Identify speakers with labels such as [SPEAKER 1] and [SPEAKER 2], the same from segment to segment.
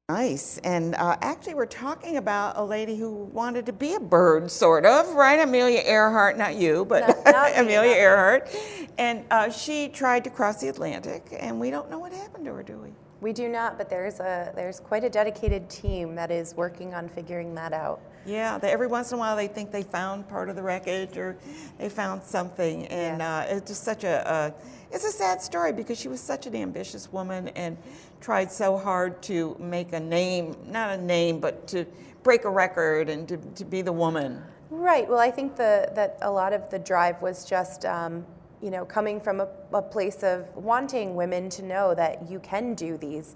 [SPEAKER 1] Nice. And actually, we're talking about a lady who wanted to be a bird, sort of, right? Amelia Earhart, not you, but
[SPEAKER 2] not
[SPEAKER 1] Amelia
[SPEAKER 2] me.
[SPEAKER 1] Earhart. And she tried to cross the Atlantic, and we don't know what happened to her, do we?
[SPEAKER 2] We do not, but there's quite a dedicated team that is working on figuring that out.
[SPEAKER 1] Yeah, every once in a while they think they found part of the wreckage or they found something, and it's just such it's a sad story because she was such an ambitious woman and tried so hard to make a name, not a name, but to break a record and to be the woman.
[SPEAKER 2] Right. Well, I think that a lot of the drive was just coming from a place of wanting women to know that you can do these,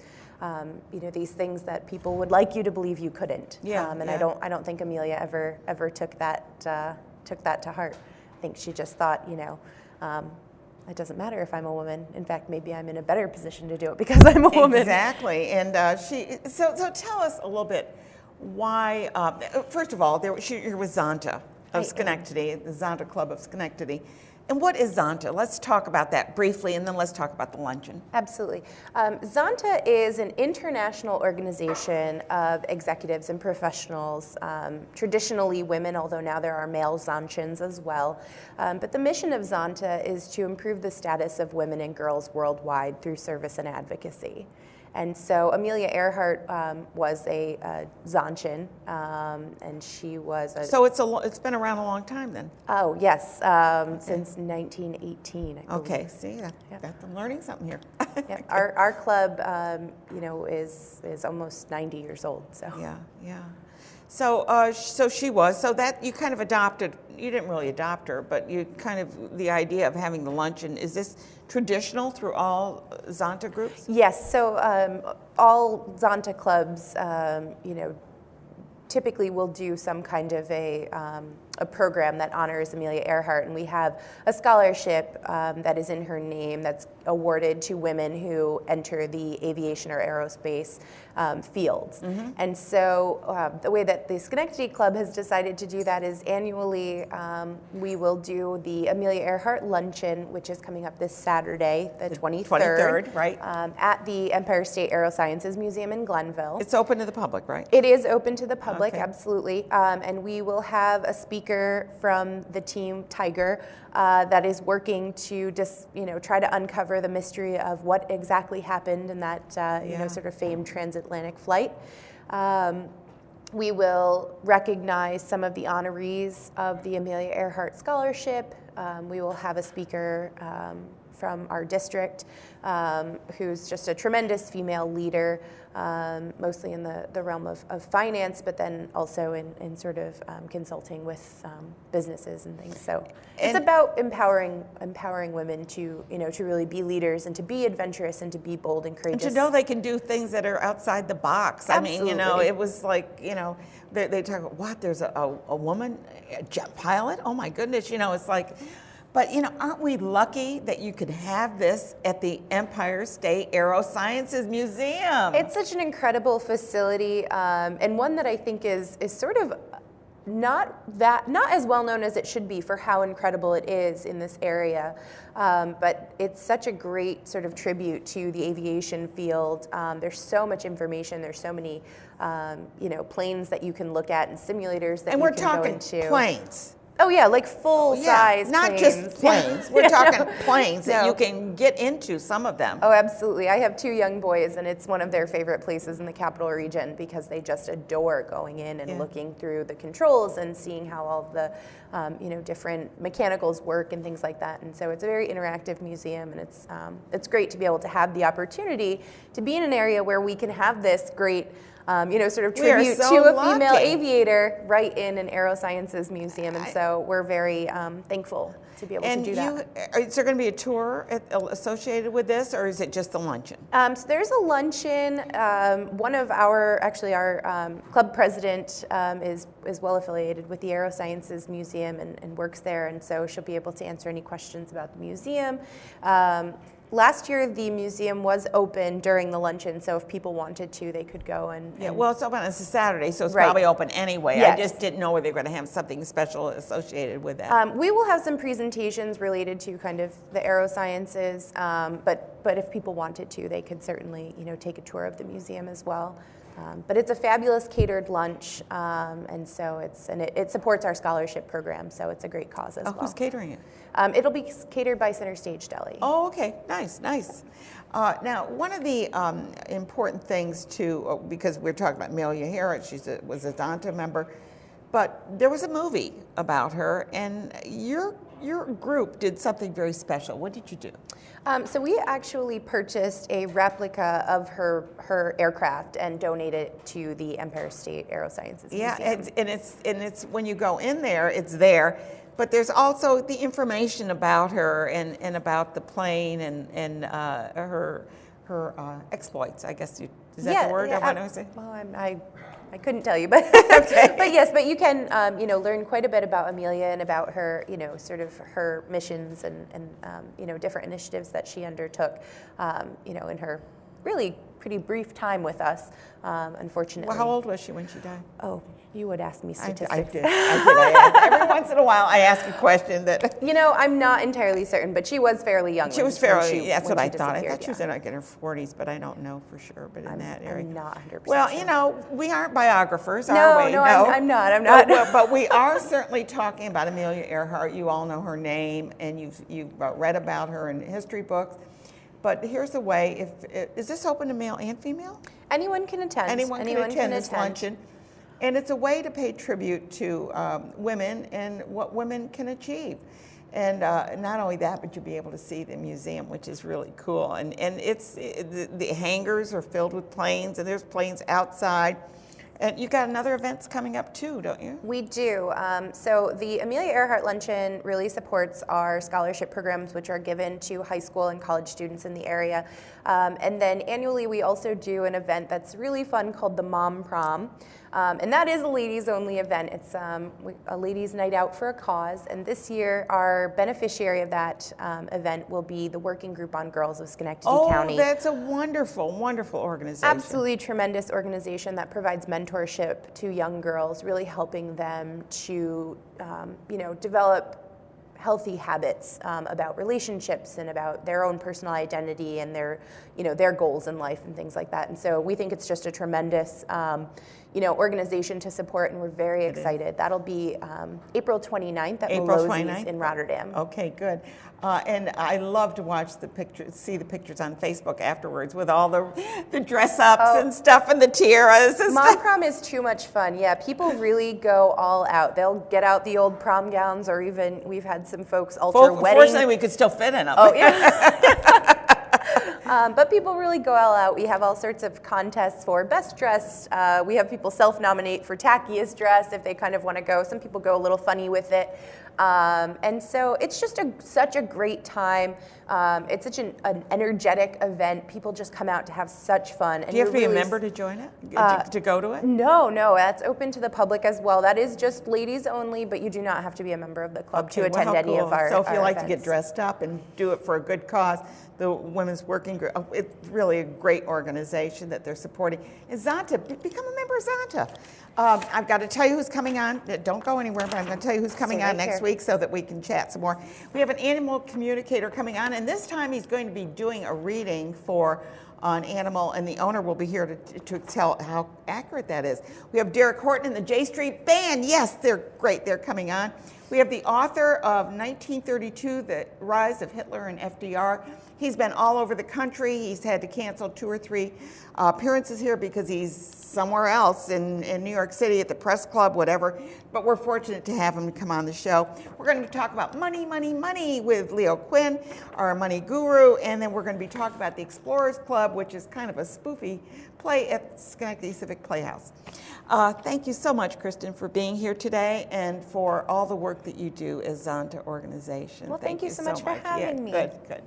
[SPEAKER 2] these things that people would like you to believe you couldn't. I don't think Amelia ever took that to heart. I think she just thought, it doesn't matter if I'm a woman. In fact, maybe I'm in a better position to do it because I'm a woman.
[SPEAKER 1] Exactly. And so tell us a little bit why. First of all, you're with Zonta of Schenectady, the Zonta Club of Schenectady. And what is Zonta? Let's talk about that briefly, and then let's talk about the luncheon.
[SPEAKER 2] Absolutely. Zonta is an international organization of executives and professionals, traditionally women, although now there are male Zontians as well. But the mission of Zonta is to improve the status of women and girls worldwide through service and advocacy. And so Amelia Earhart was a Zontian, and she was a...
[SPEAKER 1] So it's been around a long time then?
[SPEAKER 2] Oh, yes, since 1918, I believe.
[SPEAKER 1] Okay, see, I'm learning something here.
[SPEAKER 2] Yeah, our club, is almost 90 years old, so.
[SPEAKER 1] Yeah. So that you kind of adopted, you didn't really adopt her, but you kind of, the idea of having the luncheon, is this traditional through all Zonta groups?
[SPEAKER 2] Yes, so all Zonta clubs, typically will do some kind of a program that honors Amelia Earhart, and we have a scholarship that is in her name that's awarded to women who enter the aviation or aerospace fields. Mm-hmm. And so the way that the Schenectady Club has decided to do that is annually we will do the Amelia Earhart Luncheon, which is coming up this Saturday, the 23rd,
[SPEAKER 1] right?
[SPEAKER 2] At the Empire State Aerosciences Museum in Glenville.
[SPEAKER 1] It's open to the public, right?
[SPEAKER 2] It is open to the public.
[SPEAKER 1] Okay.
[SPEAKER 2] Absolutely. And we will have a speaker from the team Tiger that is working to just, try to uncover the mystery of what exactly happened in that, sort of famed transatlantic flight. We will recognize some of the honorees of the Amelia Earhart Scholarship. We will have a speaker from our district who's just a tremendous female leader, mostly in the realm of finance, but then also in sort of consulting with businesses and things. So it's about empowering women to really be leaders and to be adventurous and to be bold and courageous.
[SPEAKER 1] And to know they can do things that are outside the box.
[SPEAKER 2] Absolutely.
[SPEAKER 1] I mean, it was like, they talk about, what, there's a woman, a jet pilot? Oh my goodness, it's like... But, aren't we lucky that you could have this at the Empire State Aerosciences Museum?
[SPEAKER 2] It's such an incredible facility, and one that I think is sort of not as well known as it should be for how incredible it is in this area. But it's such a great sort of tribute to the aviation field. There's so much information. There's so many, planes that you can look at and simulators that you can go into.
[SPEAKER 1] And we're talking planes.
[SPEAKER 2] Oh yeah, like full-size
[SPEAKER 1] not
[SPEAKER 2] planes.
[SPEAKER 1] Just planes. We're talking planes that you can get into, some of them.
[SPEAKER 2] Oh, absolutely. I have 2 young boys, and it's one of their favorite places in the capital region because they just adore going in and looking through the controls and seeing how all of the, different mechanicals work and things like that. And so it's a very interactive museum, and it's great to be able to have the opportunity to be in an area where we can have this great sort of tribute to a female aviator right in an aerosciences museum. And so we're very thankful to be able to do that.
[SPEAKER 1] Is there going to be a tour associated with this, or is it just the luncheon?
[SPEAKER 2] So there's a luncheon. One of our club president is well affiliated with the Aerosciences Museum and works there. And so she'll be able to answer any questions about the museum. Last year, the museum was open during the luncheon, so if people wanted to, they could go and...
[SPEAKER 1] Yeah, well, it's open on a Saturday, so it's probably open anyway. Yes. I just didn't know whether they were going to have something special associated with that.
[SPEAKER 2] We will have some presentations related to kind of the aerosciences, but but if people wanted to, they could certainly, take a tour of the museum as well. But it's a fabulous catered lunch, and so it supports our scholarship program, so it's a great cause as well.
[SPEAKER 1] Who's catering it?
[SPEAKER 2] It'll be catered by Center Stage Deli.
[SPEAKER 1] Oh, okay, nice. Now, one of the important things too, because we're talking about Amelia Earhart, she was a Zonta member, but there was a movie about her, and your group did something very special. What did you do?
[SPEAKER 2] So we actually purchased a replica of her aircraft and donated it to the Empire State Aerosciences Museum.
[SPEAKER 1] Yeah, and it's when you go in there, it's there, but there's also the information about her and about the plane and her exploits. I guess is that the word?
[SPEAKER 2] Yeah,
[SPEAKER 1] I want to say.
[SPEAKER 2] Well, I couldn't tell you, but
[SPEAKER 1] okay.
[SPEAKER 2] But yes, but you can learn quite a bit about Amelia and about her sort of her missions and different initiatives that she undertook in her really pretty brief time with us, unfortunately.
[SPEAKER 1] Well, how old was she when she died?
[SPEAKER 2] Oh, you would ask me statistics.
[SPEAKER 1] I did. Every once in a while, I ask a question that.
[SPEAKER 2] I'm not entirely certain, but she was fairly young.
[SPEAKER 1] She was fairly. That's what I thought. I thought she was in her 40s, but I don't know for sure. But in that area,
[SPEAKER 2] I'm not 100%.
[SPEAKER 1] Well, we aren't biographers, are we?
[SPEAKER 2] No, I'm not.
[SPEAKER 1] But we are certainly talking about Amelia Earhart. You all know her name, and you've read about her in history books. But here's the way: is this open to male and female?
[SPEAKER 2] Anyone can attend.
[SPEAKER 1] Anyone can attend this luncheon. And it's a way to pay tribute to women and what women can achieve. And not only that, but you'll be able to see the museum, which is really cool. And the hangars are filled with planes, and there's planes outside. And you got another events coming up too, don't you?
[SPEAKER 2] We do. So the Amelia Earhart Luncheon really supports our scholarship programs, which are given to high school and college students in the area. And then annually, we also do an event that's really fun called the Mom Prom. And that is a ladies-only event. It's a ladies' night out for a cause. And this year, our beneficiary of that event will be the Working Group on Girls of Schenectady County.
[SPEAKER 1] Oh, that's a wonderful, wonderful organization.
[SPEAKER 2] Absolutely tremendous organization that provides mentorship to young girls, really helping them to, develop healthy habits about relationships and about their own personal identity and their goals in life and things like that. And so we think it's just a tremendous organization to support, and we're very excited. That'll be April 29th at Melosi's in Rotterdam.
[SPEAKER 1] Okay, good. And I love to watch see the pictures on Facebook afterwards with all the dress-ups and stuff and the tiaras and
[SPEAKER 2] Mom
[SPEAKER 1] stuff.
[SPEAKER 2] Prom is too much fun. Yeah, people really go all out. They'll get out the old prom gowns, or even we've had some folks alter wedding.
[SPEAKER 1] Fortunately, we could still fit in them.
[SPEAKER 2] Oh, yeah. But people really go all out. We have all sorts of contests for best dressed. We have people self-nominate for tackiest dress if they kind of want to go. Some people go a little funny with it. And so it's just such a great time. It's such an energetic event. People just come out to have such fun. And
[SPEAKER 1] do you have to be a member to join it, to go to it?
[SPEAKER 2] No, that's open to the public as well. That is just ladies only, but you do not have to be a member of the club to attend any of our
[SPEAKER 1] So if you like
[SPEAKER 2] events.
[SPEAKER 1] to get dressed up and do it for a good cause, the Women's Working Group, it's really a great organization that they're supporting. And Zonta, become a member of Zonta. I've got to tell you who's coming on. Don't go anywhere, but I'm going to tell you who's coming on next week so that we can chat some more. We have an animal communicator coming on, and this time he's going to be doing a reading for an animal, and the owner will be here to tell how accurate that is. We have Derek Horton and the J Street Band. Yes, they're great. They're coming on. We have the author of 1932, The Rise of Hitler and FDR. He's been all over the country. He's had to cancel 2 or 3 appearances here because he's somewhere else in New York City at the press club, whatever. But we're fortunate to have him come on the show. We're going to talk about money, money, money with Leo Quinn, our money guru. And then we're going to be talking about the Explorers Club, which is kind of a spoofy play at Schenectady Civic Playhouse. Thank you so much, Kristen, for being here today and for all the work that you do as Zonta organization.
[SPEAKER 2] Well, thank you so much for having me.
[SPEAKER 1] Good.